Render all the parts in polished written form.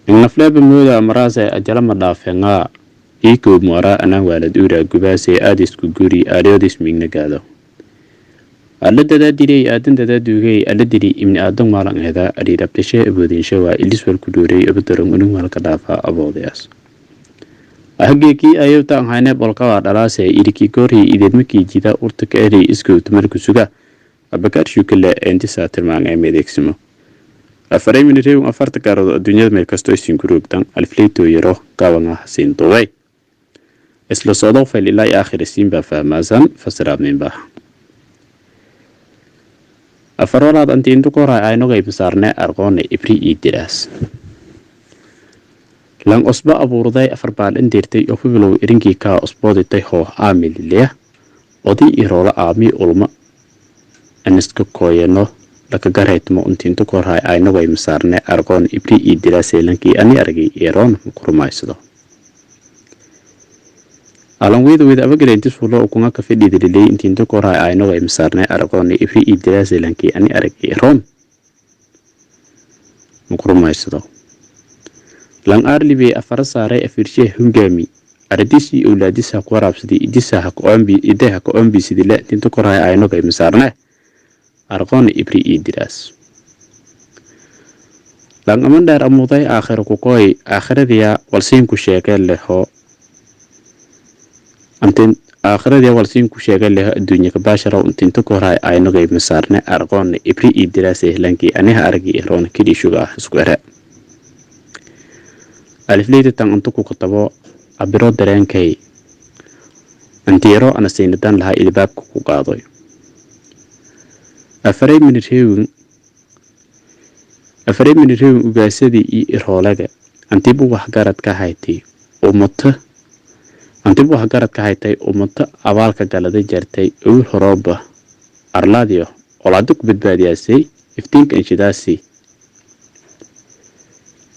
إن فلاب مودا مراسة أجل مدافعنا إيكو مورا أنا والد أورا قباسي آديس كوغوري آريوديس ميغنا قادو ألا دادا ديري آدن دادا دوغي ألا ديري إمن آدن مالان هذا أري رابتشي أبودين شوا إليس والكدوري أبدرم أنو مالك دافع أبودياس أهجيكي أيوتا هاينة بولكا دلاسة إيريكي كوري إدمكي جيدا أورتك أري إسكو تمركو سوغا أبكار شوكلا أنتي ساتر مانغا ميديكسمو أفري من ريو أفرت كارو الدنيا ميركستو سينكروك تان الفليتو يرو كاوانا حسين طوي اسلو صدو فليلاي آخر السينبا فامازان فسراب منبا أفرولاد أنتي انتو كورا آينو غيب سارنا أرغوني إبري إيدراس لان أصبع أبورداي أفربال انديرتي أفبلو إرنكي كا أصبودي تيهو عامل ليه ودي إيرولا آمي أولما أنسكو كوينو laka garaytmo intiintu korhay ayna way masaarne argoon ibri idiraasay lankii ani argay eeroon kurmaysado alan weeda abagaleynti suulo ukunga ka fidhidilay intiintu korhay ayna way masaarne argoon ibri idiraasay lankii ani argay eeroon kurmaysado lan arlibe afar saare afirshe hungami ardisi awlaadisa ku waraabsadii idisa ideha ka ombi sidile intiintu korhay ayna way masaarne أرقون إبري إدراس لأن أمن دار أموضي آخر كوكوي آخر ديا والسين كشيكال له أنتين آخر ديا والسين كشيكال له الدنيا كباشرة وأنتين تكوراي آينو غيب مسارنا أرقون إبري إدراس لانكي أنيها أرقي إهرون كدي شوغا سكوراء الفليت تان أنتكو كتبو أبرو درين كي أنتيرو أنا سيندان لها إلباب كوكو قاضي أفري من الريو وقاسدي إيرهولاga أنتبو وحقارد كهايتي ومتا أبالك قالده جارتي أول هروبة أرلاديو ولادوك بدبادياسي افتينك انشداسي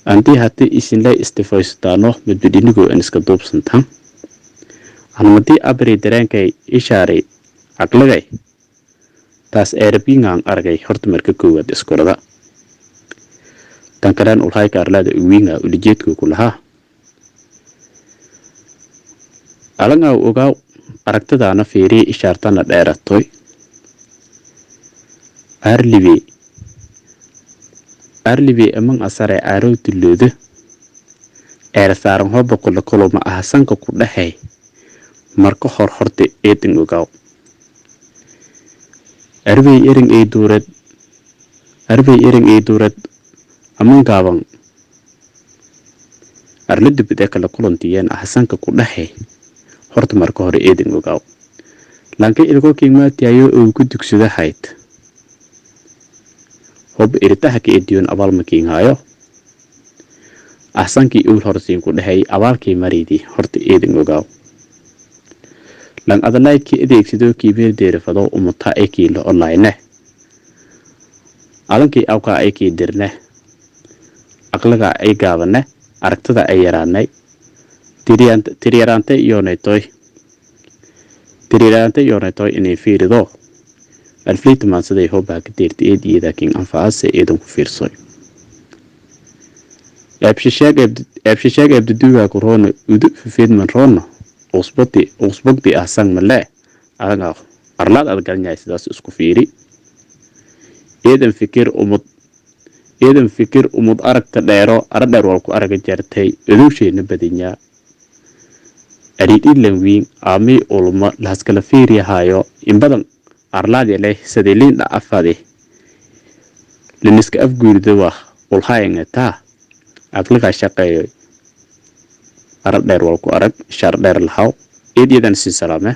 أنتي هاتي إسين لا استفايستانو مدبدينيكو انسكا دوبسنتان أنمتي أبري درانكي إشاري عقلغي taas eerbiingaan argay horta marka koowaad iskurada tan kalaan ulhay kaarlaada uwiinga ulijeedku ku lahaa alanga ogaa aragtadaana fiiri ishaartana dheeratoy arlibe amang asare arow tilooda eer saaran hoba kula kuluma ahsanka ku dhaxay marka horte eedin ogaa arbay ering ay duurad aman gaaban arlada bidee kala kulantiyeen ahsanka ku dhaxay horta marka hore eedin ogaaw laanka ilko kiimaatiyayo oo ku dugsada hayd hob irtaha ka ediyon abaal makiin hayo ahsankii uu horsiin ku dhaxay abaalkii mariidi horta eedin ogaaw lan adalaydki adeegsido kiibeer deerfado umuta ay kiilo online alankii awka ay ki dirne aqlaga ay gaabane aragtada ay yaraanay tiriyaraante yoonaytoy inay fiirido alfliit maansaday hobaa ka deertay eediyada kin anfaase eedan ku fiirsoy abshishaag abduduga korona udu fifeedman rono usbogti ahsan male anaga arlaad adgalnay sidaas isku fiiri eedan fikir umud aragta dheero aradheer walku araga jartay edowsheena badanya ariidin lanwiin aami ulma lahaskala fiiriyahayo in badan arlaad yaleh sadeeliin dhaafade liniska afguurida wax ulhaayangata aqlaga shaqeeyo aradheer walku arag shar dheer lahaw eediyadan si salaame